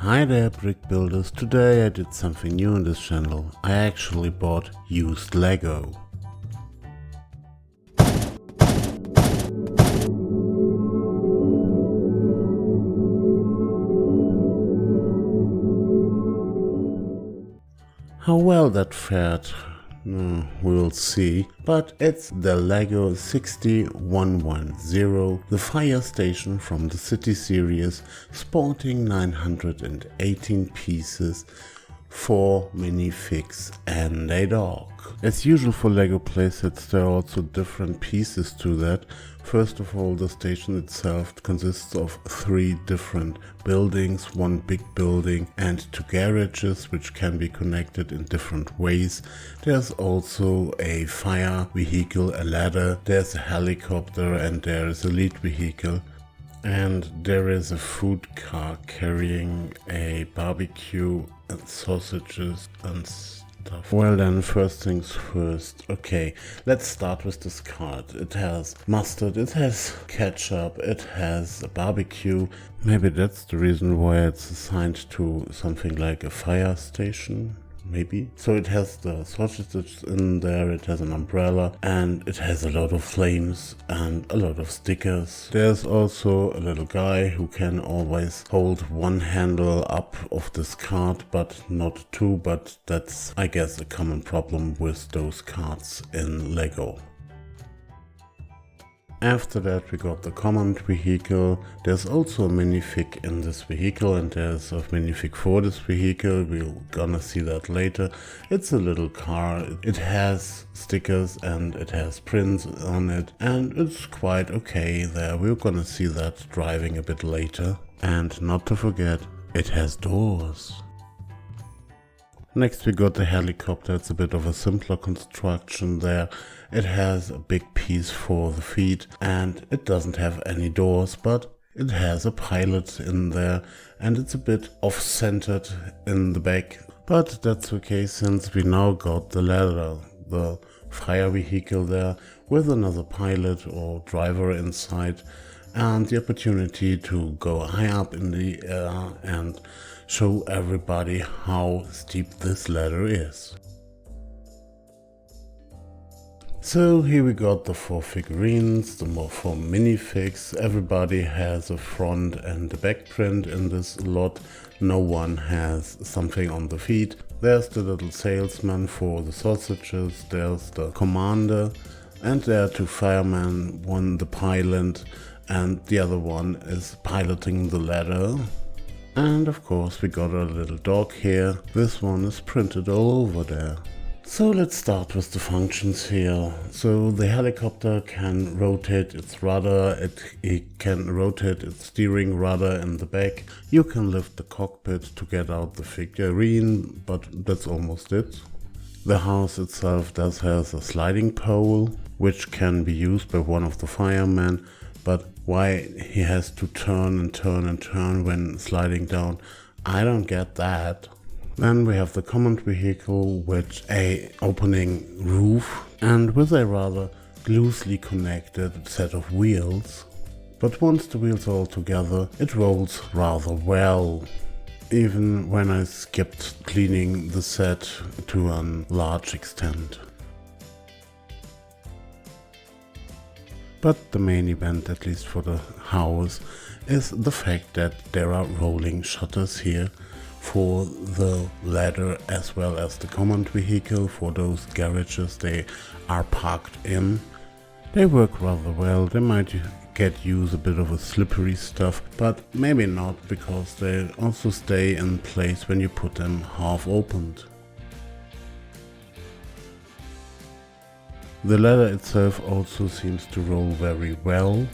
Hi there brick builders, today I did something new on this channel. I actually bought used Lego. How well that fared, we'll see, but it's the Lego 60110, the fire station from the City series, sporting 918 pieces, 4 minifigs and a dog. As usual for Lego playsets, there are also different pieces to that. First of all, the station itself consists of 3 different buildings, 1 big building and 2 garages which can be connected in different ways. There's also a fire vehicle, a ladder, there's a helicopter and there is a lead vehicle. And there is a food car carrying a barbecue and sausages and stuff. Well then, first things first. Okay, let's start with this cart. It has mustard, it has ketchup, it has a barbecue. Maybe that's the reason why it's assigned to something like a fire station. Maybe. So it has the sausages in there, it has an umbrella, and it has a lot of flames and a lot of stickers. There's also a little guy who can always hold one handle up of this cart, but not 2, but that's, I guess, a common problem with those carts in Lego. After that we got the command vehicle. There's also a minifig in this vehicle and there's a minifig for this vehicle. We're gonna see that later. It's a little car. It has stickers and it has prints on it and it's quite okay there. We're gonna see that driving a bit later. And not to forget, it has doors. Next we got the helicopter. It's a bit of a simpler construction there. It has a big piece for the feet and it doesn't have any doors, but it has a pilot in there and it's a bit off-centered in the back. But that's okay since we now got the ladder, the fire vehicle there with another pilot or driver inside and the opportunity to go high up in the air and show everybody how steep this ladder is. So here we got the 4 figurines, the 4 minifigs. Everybody has a front and a back print in this lot. No one has something on the feet. There's the little salesman for the sausages, there's the commander, and there are 2 firemen, one the pilot and the other one is piloting the ladder. And of course we got a little dog here. This one is printed all over there. So let's start with the functions here. So the helicopter can rotate its rudder, it can rotate its steering rudder in the back. You can lift the cockpit to get out the figurine, but that's almost it. The house itself does have a sliding pole, which can be used by one of the firemen, but why he has to turn and turn and turn when sliding down, I don't get that. Then we have the command vehicle with a opening roof and with a rather loosely connected set of wheels. But once the wheels are all together, it rolls rather well. Even when I skipped cleaning the set to a large extent. But the main event, at least for the house, is the fact that there are rolling shutters here for the ladder as well as the command vehicle. For those garages they are parked in. They work rather well. They might get use a bit of a slippery stuff, but maybe not, because they also stay in place when you put them half opened. The ladder itself also seems to roll very well.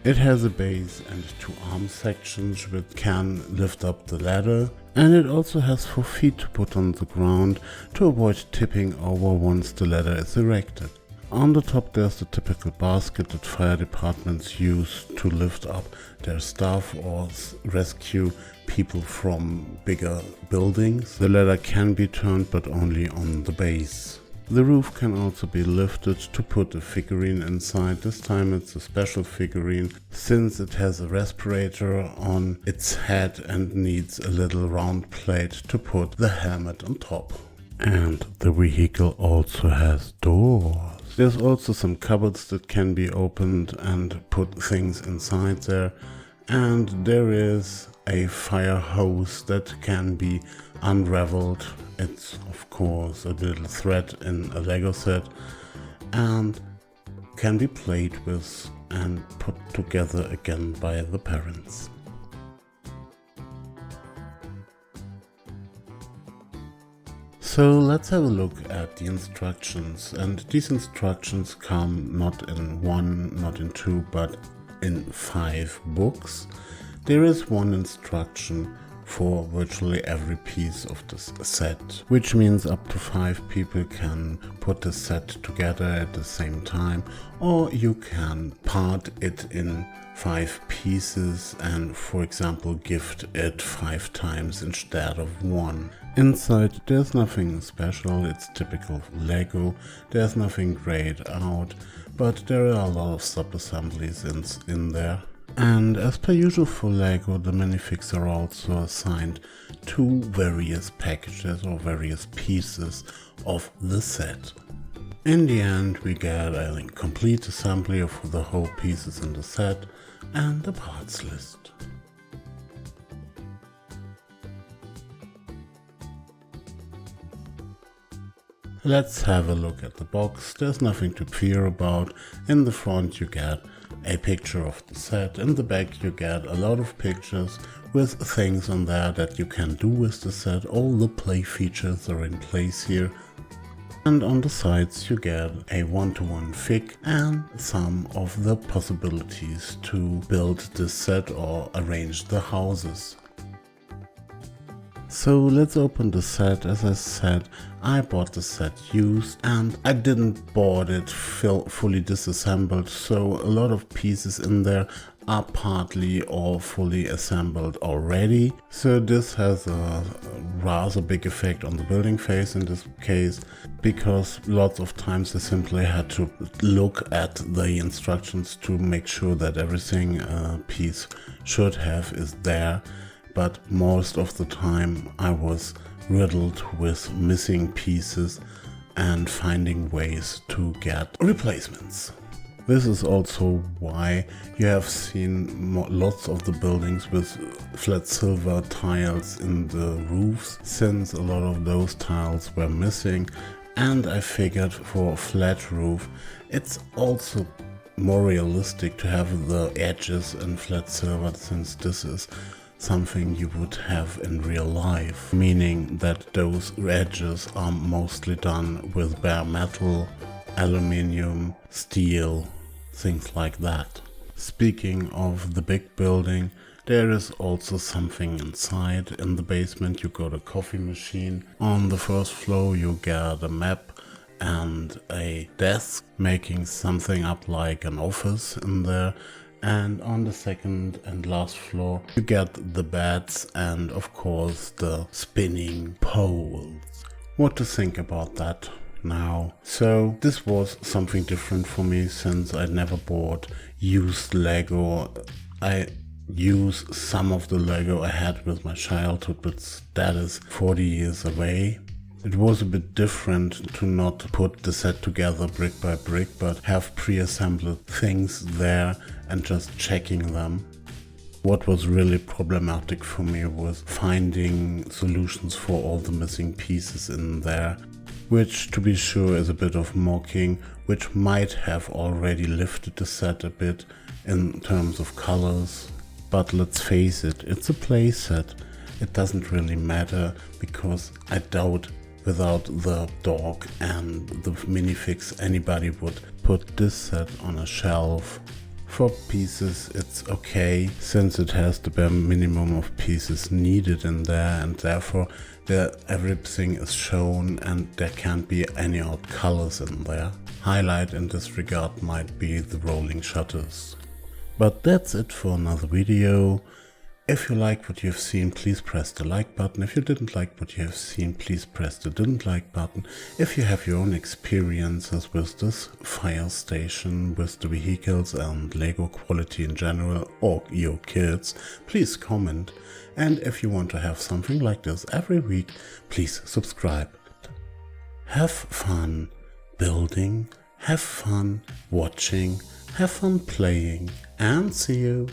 It has a base and 2 arm sections which can lift up the ladder, and it also has 4 feet to put on the ground to avoid tipping over once the ladder is erected. On the top there's the typical basket that fire departments use to lift up their staff or rescue people from bigger buildings. The ladder can be turned but only on the base. The roof can also be lifted to put a figurine inside. This time it's a special figurine since it has a respirator on its head and needs a little round plate to put the helmet on top. And the vehicle also has doors. There's also some cupboards that can be opened and put things inside there. And there is a fire hose that can be unraveled. It's of course a little thread in a Lego set and can be played with and put together again by the parents. So let's have a look at the instructions, and these instructions come not in one, not in two, but in 5 books. There is one instruction for virtually every piece of this set, which means up to 5 people can put the set together at the same time, or you can part it in 5 pieces and, for example, gift it 5 times instead of 1. Inside there's nothing special, it's typical Lego, there's nothing grayed out, but there are a lot of sub-assemblies in there. And as per usual for Lego, the minifigs are also assigned to various packages or various pieces of the set. In the end we get a complete assembly of the whole pieces in the set and the parts list. Let's have a look at the box. There's nothing to fear about. In the front you get a picture of the set. In the back you get a lot of pictures with things on there that you can do with the set. All the play features are in place here. And on the sides you get a one-to-one fig and some of the possibilities to build this set or arrange the houses. So let's open the set. As I said, I bought the set used and I didn't bought it fully disassembled, so a lot of pieces in there are partly or fully assembled already. So this has a rather big effect on the building phase in this case, because lots of times I simply had to look at the instructions to make sure that everything a piece should have is there. But most of the time I was riddled with missing pieces and finding ways to get replacements. This is also why you have seen lots of the buildings with flat silver tiles in the roofs, since a lot of those tiles were missing, and I figured for a flat roof it's also more realistic to have the edges in flat silver, since this is something you would have in real life, meaning that those edges are mostly done with bare metal, aluminium, steel, things like that. Speaking of the big building, there is also something inside. In the basement you got a coffee machine. On the first floor you get a map and a desk, making something up like an office in there. And on the second and last floor you get the beds and of course the spinning poles. What to think about that now? So this was something different for me, since I never bought used Lego. I use some of the Lego I had with my childhood, but that is 40 years away. It was a bit different to not put the set together brick by brick, but have pre-assembled things there and just checking them. What was really problematic for me was finding solutions for all the missing pieces in there, which to be sure is a bit of mocking, which might have already lifted the set a bit in terms of colors. But let's face it, it's a play set. It doesn't really matter, because I doubt without the dog and the minifigs anybody would put this set on a shelf. For pieces it's okay, since it has the bare minimum of pieces needed in there, and therefore everything is shown and there can't be any odd colors in there. Highlight in this regard might be the rolling shutters. But that's it for another video. If you like what you've seen, please press the like button. If you didn't like what you have seen, please press the didn't like button. If you have your own experiences with this fire station, with the vehicles and Lego quality in general, or your kids, please comment. And if you want to have something like this every week, please subscribe. Have fun building, have fun watching, have fun playing, and see you.